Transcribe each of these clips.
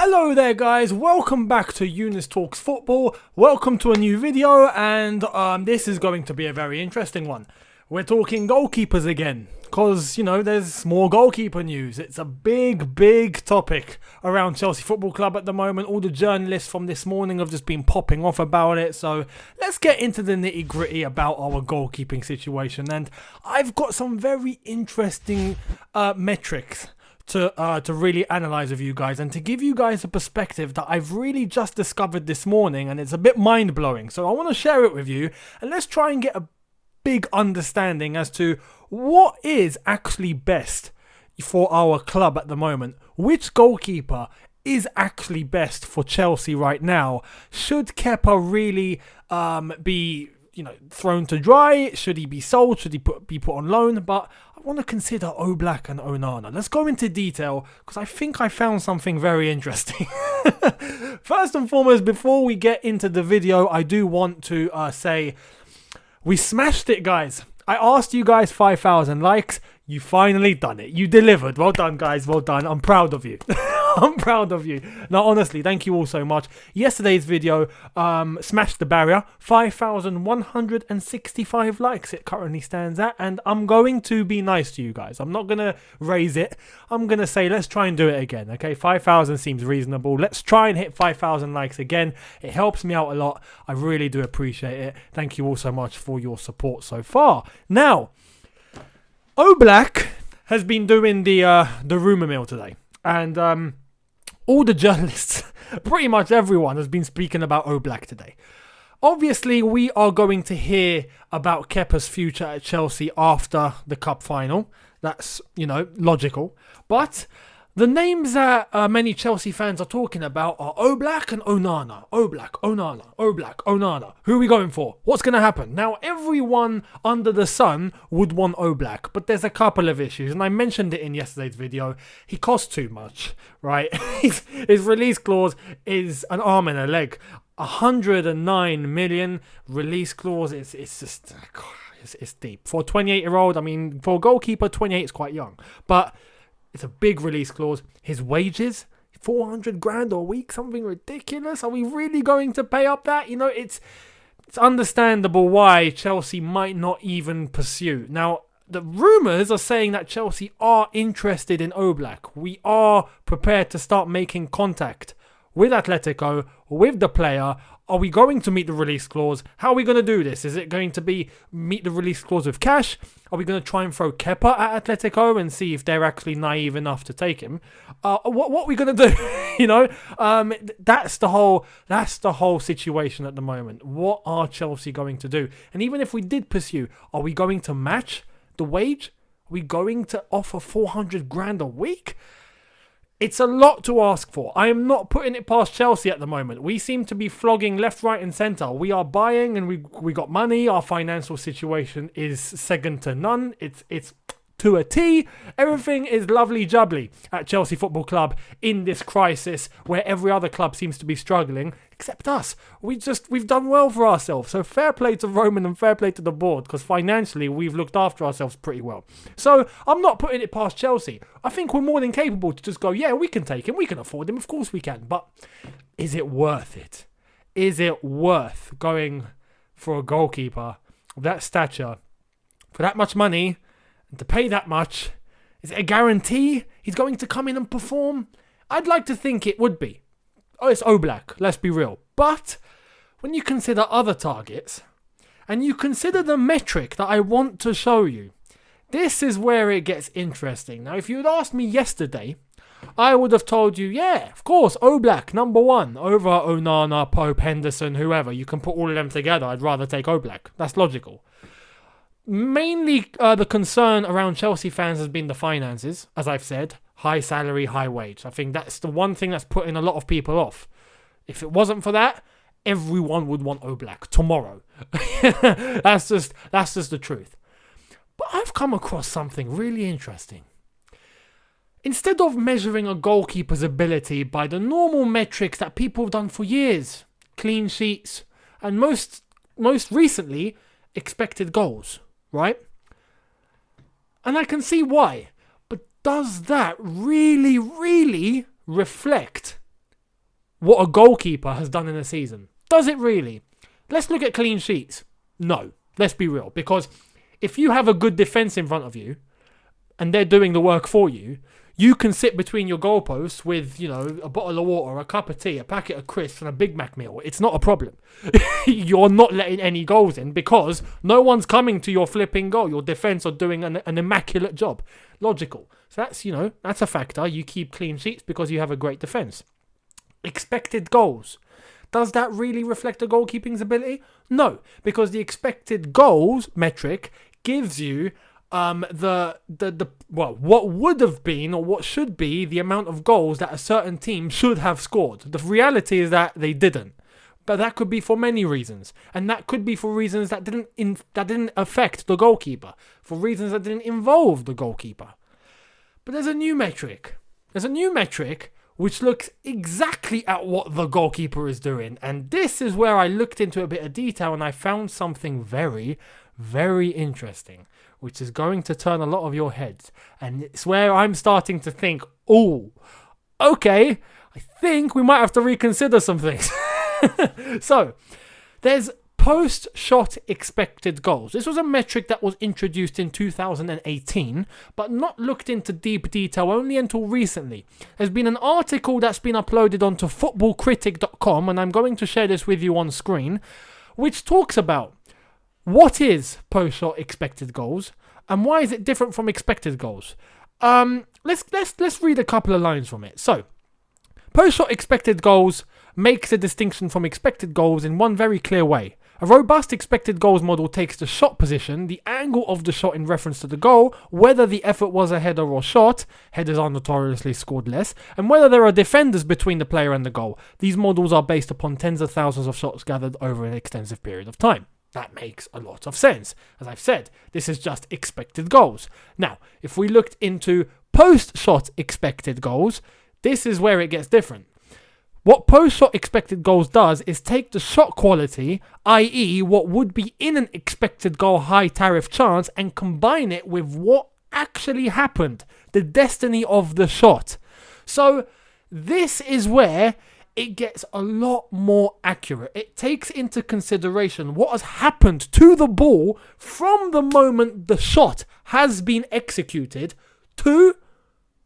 Hello there guys, welcome back to Younes Talks Football. Welcome to a new video, and this is going to be a very interesting one. We're talking goalkeepers again, because, you know, there's more goalkeeper news. It's a big topic around Chelsea Football Club at the moment. All the journalists from this morning have just been popping off about it. So let's get into the nitty gritty about our goalkeeping situation. And I've got some very interesting metrics to really analyze with you guys, and to give you guys a perspective that I've really just discovered this morning, and it's a bit mind-blowing. So I want to share it with you, and let's try and get a big understanding as to what is actually best for our club at the moment. Which goalkeeper is actually best for Chelsea right now? Should Kepa really be thrown to dry? Should he be sold? Should he be put on loan? But I want to consider Oblak and Onana. Let's go into detail, because I think I found something very interesting. First and foremost, before we get into the video, I do want to say we smashed it, guys. I asked you guys 5,000 likes. You finally done it. You delivered. Well done, guys. Well done. I'm proud of you. I'm proud of you. Now, honestly, thank you all so much. Yesterday's video smashed the barrier. 5,165 likes it currently stands at. And I'm going to be nice to you guys. I'm not going to raise it. I'm going to say, let's try and do it again. Okay, 5,000 seems reasonable. Let's try and hit 5,000 likes again. It helps me out a lot. I really do appreciate it. Thank you all so much for your support so far. Now, Oblak has been doing the rumour mill today, and all the journalists, pretty much everyone, has been speaking about Oblak today. Obviously, we are going to hear about Kepa's future at Chelsea after the cup final. That's, logical. But the names that many Chelsea fans are talking about are Oblak and Onana. Oblak, Onana, Oblak, Onana. Who are we going for? What's going to happen? Now, everyone under the sun would want Oblak, but there's a couple of issues, and I mentioned it in yesterday's video. He costs too much, right? His release clause is an arm and a leg. 109 million release clause. It's just, it's deep. For a 28-year-old, I mean, for a goalkeeper, 28 is quite young, but it's a big release clause. His wages, 400 grand a week, something ridiculous. Are we really going to pay up that? It's understandable why Chelsea might not even pursue. Now, the rumours are saying that Chelsea are interested in Oblak. We are prepared to start making contact with Atletico, with the player. Are we going to meet the release clause? How are we going to do this? Is it going to be meet the release clause with cash? Are we going to try and throw Kepa at Atletico and see if they're actually naive enough to take him? What are we going to do? That's the whole situation at the moment. What are Chelsea going to do? And even if we did pursue, are we going to match the wage? Are we going to offer 400 grand a week? It's a lot to ask for. I am not putting it past Chelsea at the moment. We seem to be flogging left, right and centre. We are buying and we got money. Our financial situation is second to none. It's to a T. Everything is lovely jubbly at Chelsea Football Club in this crisis where every other club seems to be struggling, except us. We've done well for ourselves. So fair play to Roman and fair play to the board, because financially we've looked after ourselves pretty well. So I'm not putting it past Chelsea. I think we're more than capable to just go, yeah, we can take him, we can afford him, of course we can. But is it worth it? Is it worth going for a goalkeeper of that stature for that much money? And to pay that much? Is it a guarantee he's going to come in and perform? I'd like to think it would be. Oh, it's Oblak, let's be real. But when you consider other targets, and you consider the metric that I want to show you, this is where it gets interesting. Now, if you had asked me yesterday, I would have told you, yeah, of course, Oblak, number one, over Onana, Pope, Henderson, whoever. You can put all of them together. I'd rather take Oblak. That's logical. Mainly the concern around Chelsea fans has been the finances, as I've said. High salary, high wage. I think that's the one thing that's putting a lot of people off. If it wasn't for that, everyone would want Oblak tomorrow. That's just the truth. But I've come across something really interesting. Instead of measuring a goalkeeper's ability by the normal metrics that people have done for years, clean sheets, and most recently, expected goals, right? And I can see why. But does that really reflect what a goalkeeper has done in a season? Does it really? Let's look at clean sheets. No, let's be real. Because if you have a good defence in front of you and they're doing the work for you, you can sit between your goalposts with, a bottle of water, a cup of tea, a packet of crisps and a Big Mac meal. It's not a problem. You're not letting any goals in because no one's coming to your flipping goal. Your defence are doing an immaculate job. Logical. So that's a factor. You keep clean sheets because you have a great defence. Expected goals. Does that really reflect the goalkeeping's ability? No, because the expected goals metric gives you what would have been or what should be the amount of goals that a certain team should have scored. The reality is that they didn't. But that could be for many reasons. And that could be for reasons that didn't affect the goalkeeper. For reasons that didn't involve the goalkeeper. But there's a new metric. Which looks exactly at what the goalkeeper is doing. And this is where I looked into a bit of detail and I found something very, very interesting, which is going to turn a lot of your heads. And it's where I'm starting to think, okay, I think we might have to reconsider some things. So, there's post-shot expected goals. This was a metric that was introduced in 2018, but not looked into deep detail only until recently. There's been an article that's been uploaded onto footballcritic.com, and I'm going to share this with you on screen, which talks about what is post-shot expected goals and why is it different from expected goals. Let's read a couple of lines from it. So, post-shot expected goals makes a distinction from expected goals in one very clear way. A robust expected goals model takes the shot position, the angle of the shot in reference to the goal, whether the effort was a header or shot, headers are notoriously scored less, and whether there are defenders between the player and the goal. These models are based upon tens of thousands of shots gathered over an extensive period of time. That makes a lot of sense. As I've said, this is just expected goals. Now, if we looked into post-shot expected goals, this is where it gets different. What post-shot expected goals does is take the shot quality, i.e. what would be in an expected goal high tariff chance, and combine it with what actually happened, the destiny of the shot. So this is where it gets a lot more accurate. It takes into consideration what has happened to the ball from the moment the shot has been executed to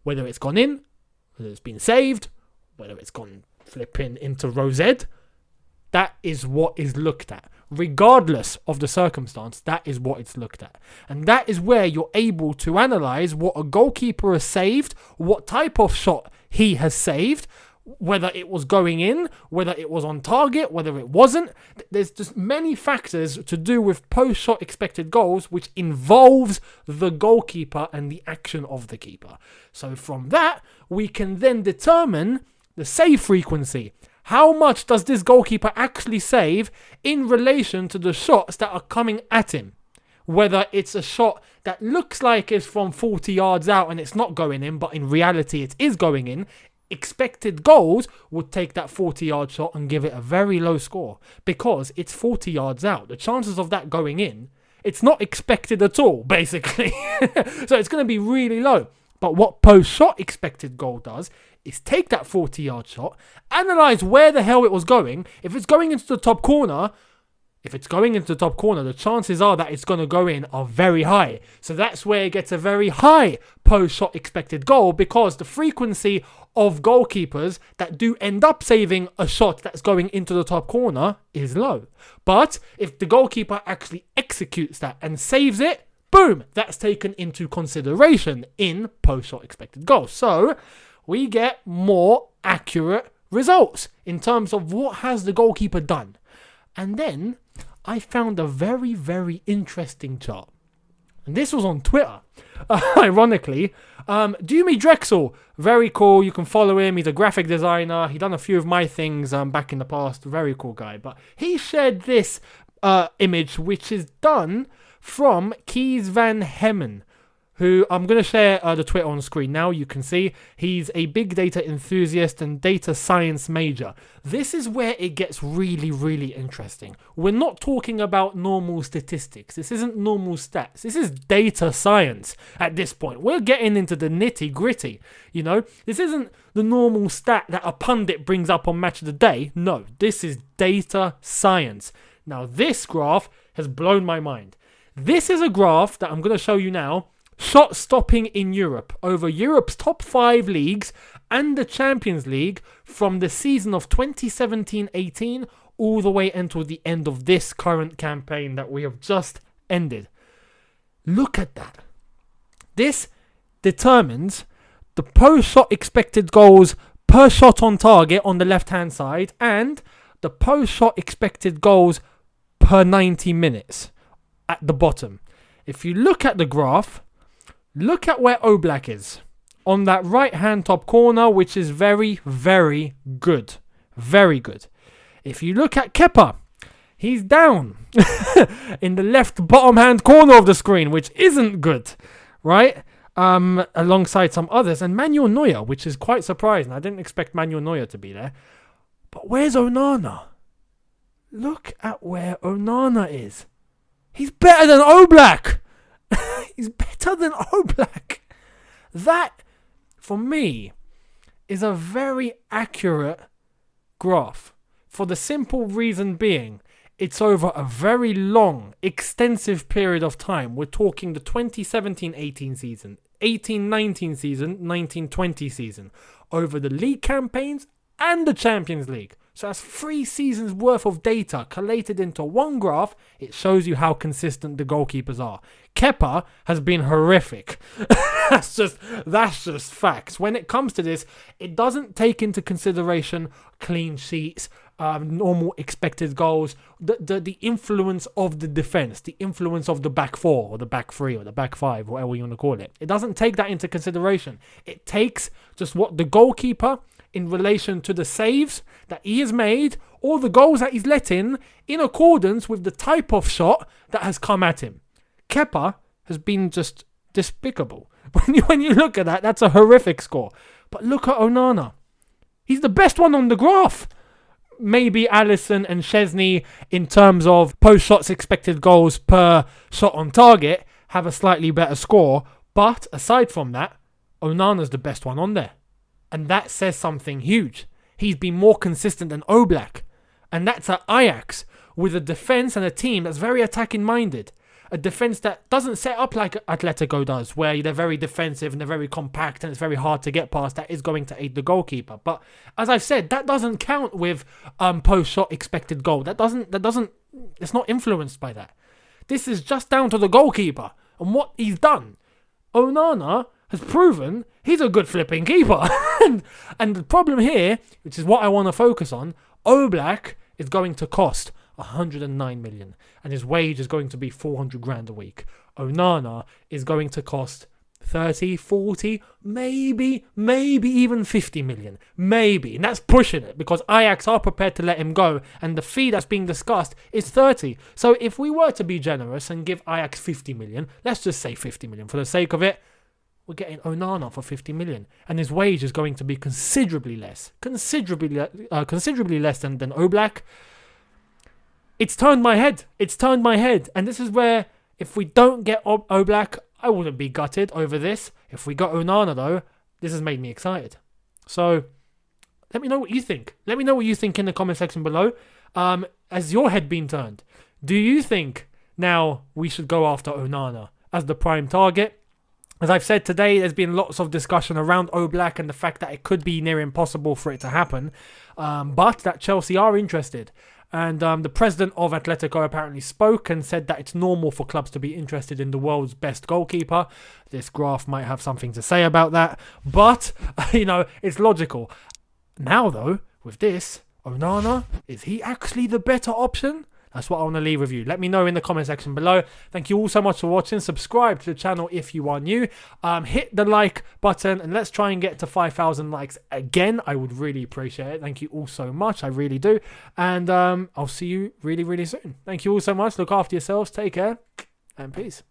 whether it's gone in, whether it's been saved, whether it's gone flipping into rosette. That is what is looked at. Regardless of the circumstance, that is what it's looked at. And that is where you're able to analyse what a goalkeeper has saved, what type of shot he has saved, whether it was going in, whether it was on target, whether it wasn't. There's just many factors to do with post-shot expected goals, which involves the goalkeeper and the action of the keeper. So from that, we can then determine the save frequency. How much does this goalkeeper actually save in relation to the shots that are coming at him? Whether it's a shot that looks like it's from 40 yards out and it's not going in, but in reality it is going in, expected goals would take that 40-yard shot and give it a very low score because it's 40 yards out. The chances of that going in, it's not expected at all, basically. So it's going to be really low. But what post-shot expected goal does is take that 40-yard shot, analyse where the hell it was going. If it's going into the top corner, the chances are that it's going to go in are very high. So that's where it gets a very high post-shot expected goal because the frequency of goalkeepers that do end up saving a shot that's going into the top corner is low. But if the goalkeeper actually executes that and saves it, boom, that's taken into consideration in post-shot expected goals. So we get more accurate results in terms of what has the goalkeeper done. And then I found a very, very interesting chart. And this was on Twitter, ironically. Dumi Drexel, very cool. You can follow him. He's a graphic designer. He done a few of my things back in the past. Very cool guy. But he shared this image, which is done from Kees van Hemmen. who I'm going to share the Twitter on screen now. You can see he's a big data enthusiast and data science major. This is where it gets really, really interesting. We're not talking about normal statistics. This isn't normal stats. This is data science at this point. We're getting into the nitty gritty. You know, this isn't the normal stat that a pundit brings up on Match of the Day. No, this is data science. Now, this graph has blown my mind. This is a graph that I'm going to show you now. Shot stopping in Europe over Europe's top 5 leagues and the Champions League from the season of 2017-18 all the way until the end of this current campaign that we have just ended. Look at that. This determines the post-shot expected goals per shot on target on the left-hand side and the post-shot expected goals per 90 minutes at the bottom. If you look at the graph, look at where Oblak is on that right-hand top corner, which is very, very good. Very good. If you look at Kepa, he's down in the left bottom-hand corner of the screen, which isn't good, right? Alongside some others. And Manuel Neuer, which is quite surprising. I didn't expect Manuel Neuer to be there. But where's Onana? Look at where Onana is. He's better than Oblak. He's better than Oblak. That, for me, is a very accurate graph. For the simple reason being, it's over a very long, extensive period of time. We're talking the 2017-18 season, 18-19 season, 19-20 season, over the league campaigns and the Champions League. So that's 3 seasons worth of data collated into one graph. It shows you how consistent the goalkeepers are. Kepa has been horrific. that's just facts. When it comes to this, it doesn't take into consideration clean sheets, normal expected goals, the influence of the defense, the influence of the back 4 or the back 3 or the back 5, whatever you want to call it. It doesn't take that into consideration. It takes just what the goalkeeper in relation to the saves that he has made or the goals that he's let in accordance with the type of shot that has come at him. Kepa has been just despicable. When you look at that, that's a horrific score. But look at Onana. He's the best one on the graph. Maybe Alisson and Chesney, in terms of post-shots expected goals per shot on target, have a slightly better score. But aside from that, Onana's the best one on there. And that says something huge. He's been more consistent than Oblak. And that's at Ajax, with a defence and a team that's very attacking minded. A defence that doesn't set up like Atletico does, where they're very defensive and they're very compact and it's very hard to get past. That is going to aid the goalkeeper. But as I've said, that doesn't count with post-shot expected goal. It's not influenced by that. This is just down to the goalkeeper and what he's done. Onana has proven he's a good flipping keeper. and the problem here, which is what I want to focus on, Oblak is going to cost 109 million and his wage is going to be 400 grand a week. Onana is going to cost 30, 40, maybe even 50 million. Maybe. And that's pushing it because Ajax are prepared to let him go and the fee that's being discussed is 30. So if we were to be generous and give Ajax 50 million, let's just say 50 million for the sake of it, we're getting Onana for 50 million. And his wage is going to be considerably less. Considerably less than Oblak. It's turned my head. And this is where, if we don't get Oblak, I wouldn't be gutted over this. If we got Onana, though, this has made me excited. So, let me know what you think. Let me know what you think in the comment section below. Has your head been turned? Do you think now we should go after Onana as the prime target? As I've said today, there's been lots of discussion around Oblak and the fact that it could be near impossible for it to happen. But that Chelsea are interested. And the president of Atletico apparently spoke and said that it's normal for clubs to be interested in the world's best goalkeeper. This graph might have something to say about that. But, it's logical. Now, though, with this, Onana, is he actually the better option? That's what I want to leave with you. Let me know in the comment section below. Thank you all so much for watching. Subscribe to the channel if you are new. Hit the like button and let's try and get to 5,000 likes again. I would really appreciate it. Thank you all so much. I really do. And I'll see you really, really soon. Thank you all so much. Look after yourselves. Take care and peace.